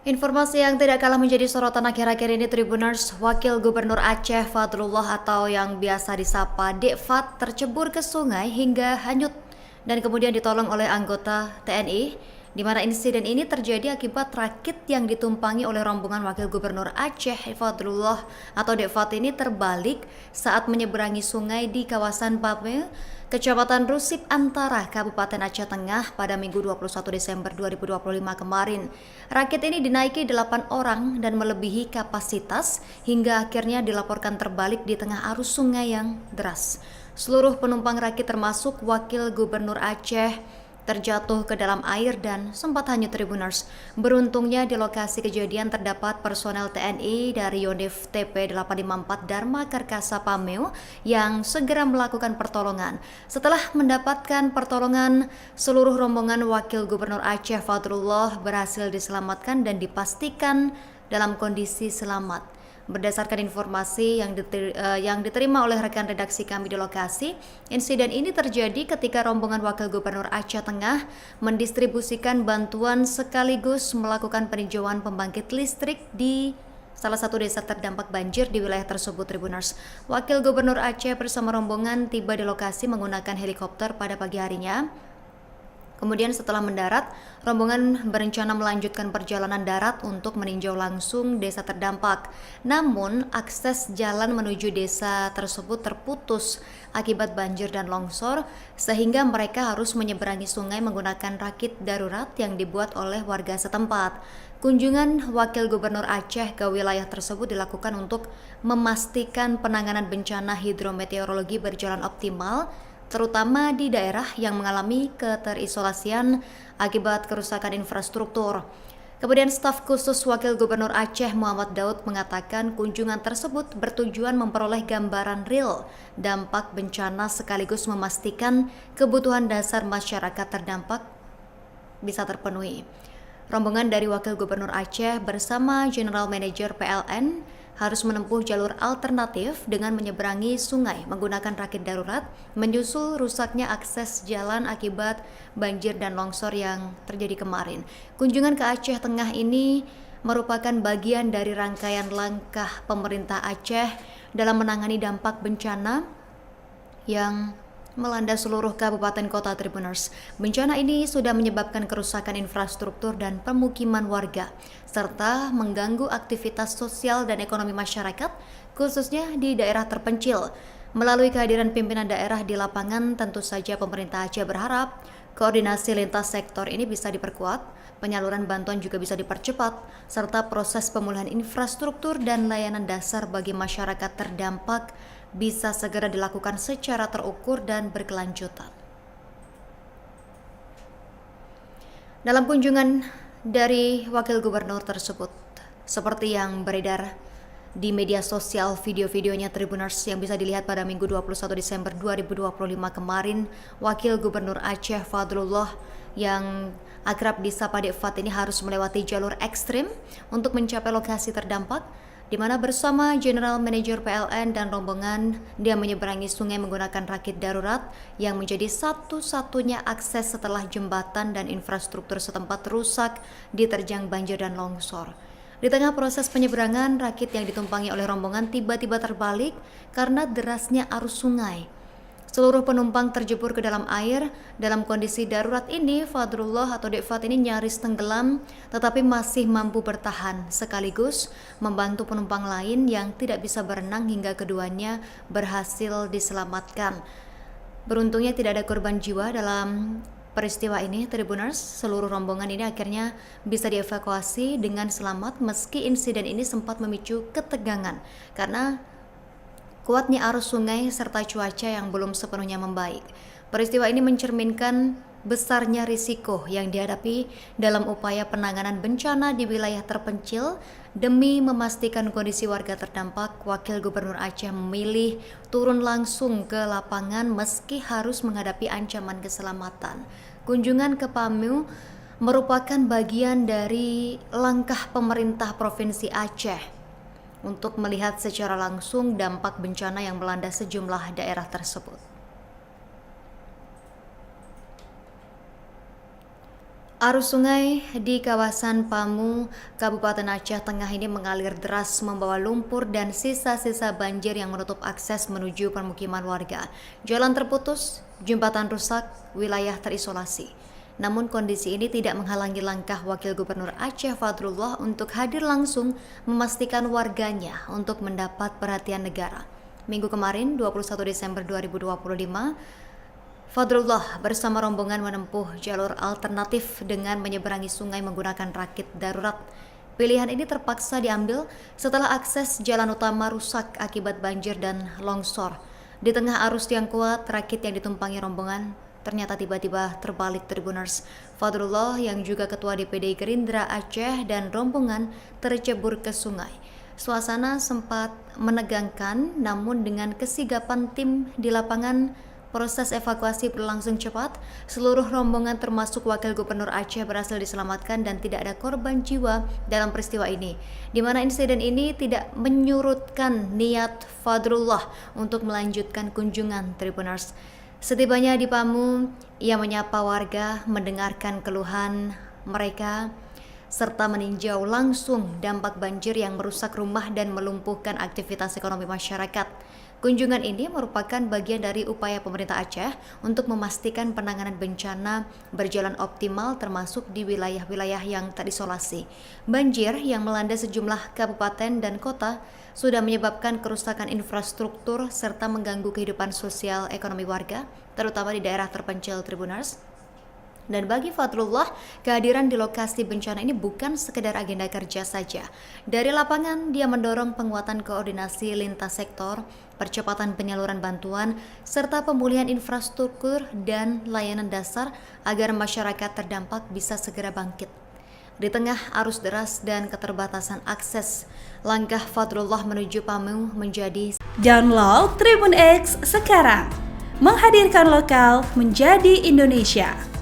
Informasi yang tidak kalah menjadi sorotan akhir-akhir ini Tribuners, Wakil Gubernur Aceh Fadlullah atau yang biasa disapa Dek Fat tercebur ke sungai hingga hanyut dan kemudian ditolong oleh anggota TNI, di mana insiden ini terjadi akibat rakit yang ditumpangi oleh rombongan Wakil Gubernur Aceh Fadlullah atau Dek Fat ini terbalik saat menyeberangi sungai di kawasan Bame, Kecamatan Rusip Antara, Kabupaten Aceh Tengah pada Minggu 21 Desember 2025 kemarin. Rakit ini dinaiki 8 orang dan melebihi kapasitas hingga akhirnya dilaporkan terbalik di tengah arus sungai yang deras. Seluruh penumpang rakit termasuk Wakil Gubernur Aceh terjatuh ke dalam air dan sempat hanyut Tribuners. Beruntungnya di lokasi kejadian terdapat personel TNI dari Yonif TP 854 Dharma Karkasa Pameo yang segera melakukan pertolongan. Setelah mendapatkan pertolongan, seluruh rombongan Wakil Gubernur Aceh Fadlullah berhasil diselamatkan dan dipastikan dalam kondisi selamat. Berdasarkan informasi yang diterima oleh rekan redaksi kami di lokasi, insiden ini terjadi ketika rombongan Wakil Gubernur Aceh Tengah mendistribusikan bantuan sekaligus melakukan peninjauan pembangkit listrik di salah satu desa terdampak banjir di wilayah tersebut. Tribuners, Wakil Gubernur Aceh bersama rombongan tiba di lokasi menggunakan helikopter pada pagi harinya. Kemudian setelah mendarat, rombongan berencana melanjutkan perjalanan darat untuk meninjau langsung desa terdampak. Namun, akses jalan menuju desa tersebut terputus akibat banjir dan longsor, sehingga mereka harus menyeberangi sungai menggunakan rakit darurat yang dibuat oleh warga setempat. Kunjungan Wakil Gubernur Aceh ke wilayah tersebut dilakukan untuk memastikan penanganan bencana hidrometeorologi berjalan optimal, terutama di daerah yang mengalami keterisolasian akibat kerusakan infrastruktur. Kemudian staf khusus Wakil Gubernur Aceh Muhammad Daud mengatakan kunjungan tersebut bertujuan memperoleh gambaran real dampak bencana sekaligus memastikan kebutuhan dasar masyarakat terdampak bisa terpenuhi. Rombongan dari Wakil Gubernur Aceh bersama General Manager PLN harus menempuh jalur alternatif dengan menyeberangi sungai menggunakan rakit darurat, menyusul rusaknya akses jalan akibat banjir dan longsor yang terjadi kemarin. Kunjungan ke Aceh Tengah ini merupakan bagian dari rangkaian langkah pemerintah Aceh dalam menangani dampak bencana yang melanda seluruh kabupaten kota. Tribuners, bencana ini sudah menyebabkan kerusakan infrastruktur dan pemukiman warga, serta mengganggu aktivitas sosial dan ekonomi masyarakat, khususnya di daerah terpencil. Melalui kehadiran pimpinan daerah di lapangan, tentu saja pemerintah Aceh berharap koordinasi lintas sektor ini bisa diperkuat, penyaluran bantuan juga bisa dipercepat, serta proses pemulihan infrastruktur dan layanan dasar bagi masyarakat terdampak bisa segera dilakukan secara terukur dan berkelanjutan. Dalam kunjungan dari Wakil Gubernur tersebut, seperti yang beredar di media sosial video-videonya Tribuners yang bisa dilihat pada Minggu 21 Desember 2025 kemarin, Wakil Gubernur Aceh Fadlullah yang akrab disapa Dek Fat ini harus melewati jalur ekstrim untuk mencapai lokasi terdampak, di mana bersama General Manager PLN dan rombongan dia menyeberangi sungai menggunakan rakit darurat yang menjadi satu-satunya akses setelah jembatan dan infrastruktur setempat rusak diterjang banjir dan longsor. Di tengah proses penyeberangan, rakit yang ditumpangi oleh rombongan tiba-tiba terbalik karena derasnya arus sungai. Seluruh penumpang terjebur ke dalam air. Dalam kondisi darurat ini, Fadlullah atau Dek Fat ini nyaris tenggelam tetapi masih mampu bertahan, sekaligus membantu penumpang lain yang tidak bisa berenang hingga keduanya berhasil diselamatkan. Beruntungnya tidak ada korban jiwa dalam peristiwa ini. Tribuners, seluruh rombongan ini akhirnya bisa dievakuasi dengan selamat meski insiden ini sempat memicu ketegangan karena kuatnya arus sungai serta cuaca yang belum sepenuhnya membaik. Peristiwa ini mencerminkan besarnya risiko yang dihadapi dalam upaya penanganan bencana di wilayah terpencil. Demi memastikan kondisi warga terdampak, Wakil Gubernur Aceh memilih turun langsung ke lapangan meski harus menghadapi ancaman keselamatan. Kunjungan ke Pameo merupakan bagian dari langkah pemerintah Provinsi Aceh untuk melihat secara langsung dampak bencana yang melanda sejumlah daerah tersebut. Arus sungai di kawasan Pamu, Kabupaten Aceh Tengah ini mengalir deras membawa lumpur dan sisa-sisa banjir yang menutup akses menuju permukiman warga. Jalan terputus, jembatan rusak, wilayah terisolasi. Namun kondisi ini tidak menghalangi langkah Wakil Gubernur Aceh Fadrullah untuk hadir langsung memastikan warganya untuk mendapat perhatian negara. Minggu kemarin, 21 Desember 2025, Fadrullah bersama rombongan menempuh jalur alternatif dengan menyeberangi sungai menggunakan rakit darurat. Pilihan ini terpaksa diambil setelah akses jalan utama rusak akibat banjir dan longsor. Di tengah arus yang kuat, rakit yang ditumpangi rombongan ternyata tiba-tiba terbalik Tribuners. Fadrullah yang juga ketua DPD Gerindra Aceh dan rombongan tercebur ke sungai. Suasana sempat menegangkan, namun dengan kesigapan tim di lapangan, proses evakuasi berlangsung cepat. Seluruh rombongan termasuk Wakil Gubernur Aceh berhasil diselamatkan dan tidak ada korban jiwa dalam peristiwa ini. Di mana insiden ini tidak menyurutkan niat Fadrullah untuk melanjutkan kunjungan Tribuners. Setibanya di Pamu, ia menyapa warga, mendengarkan keluhan mereka, serta meninjau langsung dampak banjir yang merusak rumah dan melumpuhkan aktivitas ekonomi masyarakat. Kunjungan ini merupakan bagian dari upaya pemerintah Aceh untuk memastikan penanganan bencana berjalan optimal termasuk di wilayah-wilayah yang terisolasi. Banjir yang melanda sejumlah kabupaten dan kota sudah menyebabkan kerusakan infrastruktur serta mengganggu kehidupan sosial ekonomi warga, terutama di daerah terpencil Tribuners. Dan bagi Fadrullah, kehadiran di lokasi bencana ini bukan sekedar agenda kerja saja. Dari lapangan, dia mendorong penguatan koordinasi lintas sektor, percepatan penyaluran bantuan, serta pemulihan infrastruktur dan layanan dasar agar masyarakat terdampak bisa segera bangkit. Di tengah arus deras dan keterbatasan akses, langkah Fadrullah menuju Pamu menjadi Download Tribun X sekarang, menghadirkan lokal menjadi Indonesia.